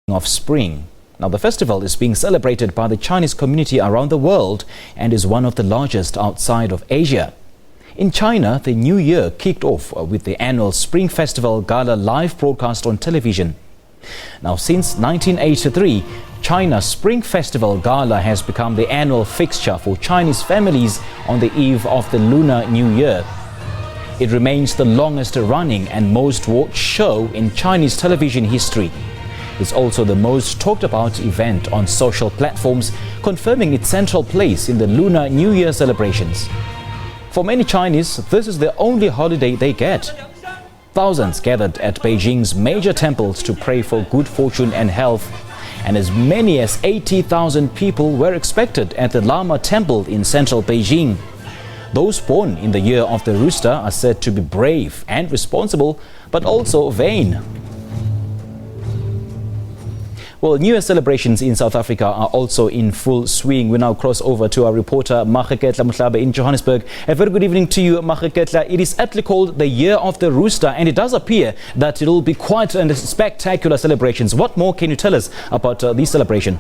of spring. Now, the festival is being celebrated by the Chinese community around the world and is one of the largest outside of Asia. In China, the New Year kicked off with the annual Spring Festival Gala live broadcast on television. Now, since 1983, China's Spring Festival Gala has become the annual fixture for Chinese families on the eve of the Lunar New Year. It remains the longest running and most watched show in Chinese television history. It's also the most talked about event on social platforms, confirming its central place in the Lunar New Year celebrations. For many Chinese, this is the only holiday they get. Thousands gathered at Beijing's major temples to pray for good fortune and health, and as many as 80,000 people were expected at the Lama Temple in central Beijing. Those born in the Year of the Rooster are said to be brave and responsible, but also vain. Well, New Year celebrations in South Africa are also in full swing. We now cross over to our reporter Maageketla Mohlabe in Johannesburg. A very good evening to you, Maageketla. It is aptly called the Year of the Rooster, and it does appear that it will be quite a spectacular celebrations. What more can you tell us about this celebration?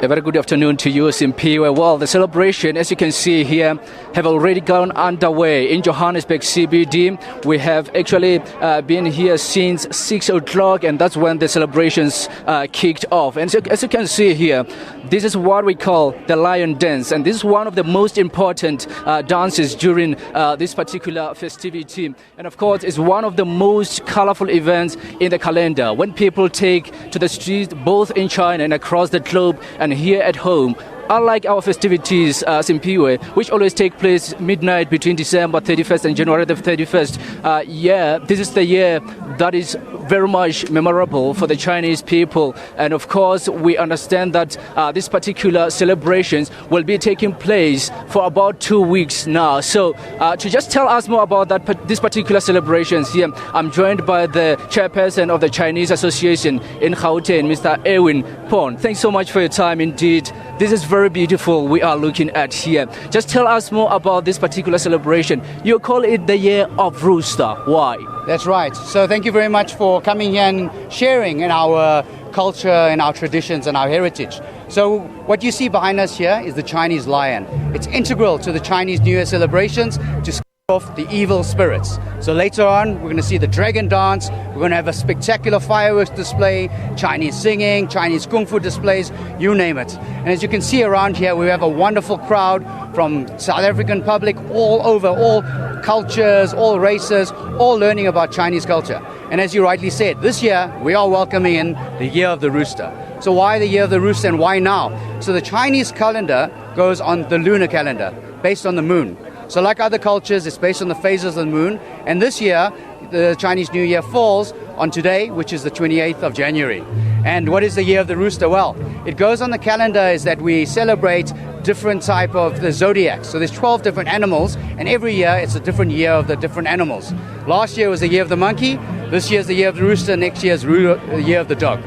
A very good afternoon to you, Simpiwe. Well, the celebration, as you can see here, have already gone underway in Johannesburg CBD. We have actually been here since 6 o'clock, and that's when the celebrations kicked off. And so, as you can see here, this is what we call the lion dance, and this is one of the most important dances during this particular festivity. And of course, it's one of the most colorful events in the calendar when people take to the streets both in China and across the globe and here at home. Unlike our festivities, Simpiwe, which always take place midnight between December 31st and January the 31st, this is the year that is very much memorable for the Chinese people. And of course, we understand that these particular celebrations will be taking place for about 2 weeks now. So to just tell us more about these particular celebrations here, I'm joined by the chairperson of the Chinese Association in Gauteng, Mr. Erwin Pon. Thanks so much for your time indeed. This is very beautiful we are looking at here. Just tell us more about this particular celebration. You call it the Year of Rooster. Why? That's right. So thank you very much for coming here and sharing in our culture and our traditions and our heritage. So what you see behind us here is the Chinese lion. It's integral to the Chinese New Year celebrations to scare off the evil spirits. So later on, we're going to see the dragon dance. We're going to have a spectacular fireworks display, Chinese singing, Chinese kung fu displays, you name it. And as you can see around here, we have a wonderful crowd from South African public all over, all cultures, all races, all learning about Chinese culture. And as you rightly said, this year we are welcoming in the Year of the Rooster. So why the Year of the Rooster and why now? So the Chinese calendar goes on the lunar calendar, based on the moon. So like other cultures, it's based on the phases of the moon. And this year, the Chinese New Year falls on today, which is the 28th of January. And what is the Year of the Rooster? Well, it goes on the calendar is that we celebrate different type of the zodiac. So there's 12 different animals, and every year it's a different year of the different animals. Last year was the Year of the Monkey. This year's the Year of the Rooster. Next year's the Year of the Dog.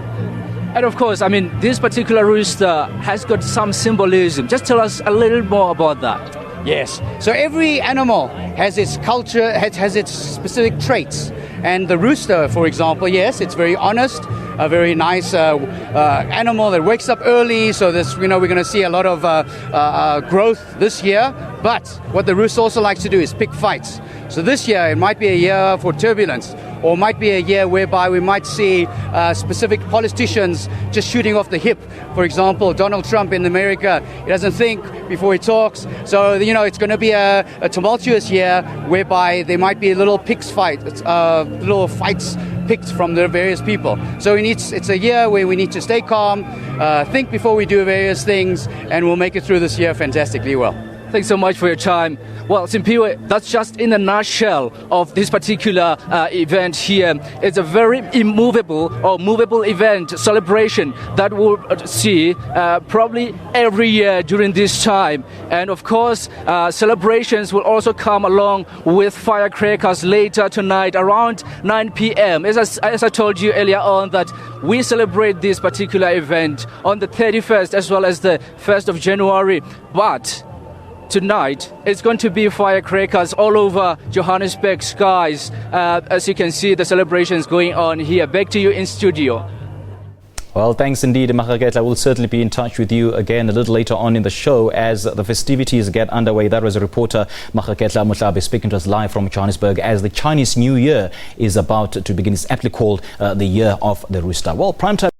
And of course, I mean, this particular rooster has got some symbolism. Just tell us a little more about that. Yes. So every animal has its culture, has its specific traits. And the rooster, for example, yes, it's very honest, a very nice animal that wakes up early. So this, we're going to see a lot of growth this year. But what the rooster also likes to do is pick fights. So this year, it might be a year for turbulence, or might be a year whereby we might see specific politicians just shooting off the hip. For example, Donald Trump in America, he doesn't think before he talks. So, it's going to be a tumultuous year whereby there might be little little fights picked from the various people. So it's a year where we need to stay calm, think before we do various things, and we'll make it through this year fantastically well. Thanks so much for your time. Well, Simpiwe, that's just in a nutshell of this particular event here. It's a very immovable or movable event, celebration that we'll see probably every year during this time. And of course, celebrations will also come along with firecrackers later tonight around 9 p.m. As I told you earlier on, that we celebrate this particular event on the 31st as well as the 1st of January. But tonight, it's going to be firecrackers all over Johannesburg skies. As you can see, the celebrations going on here. Back to you in studio. Well, thanks indeed, Maageketla. We'll certainly be in touch with you again a little later on in the show as the festivities get underway. That was a reporter, Maageketla Mohlabe, speaking to us live from Johannesburg as the Chinese New Year is about to begin. It's aptly called the Year of the Rooster. Well, primetime.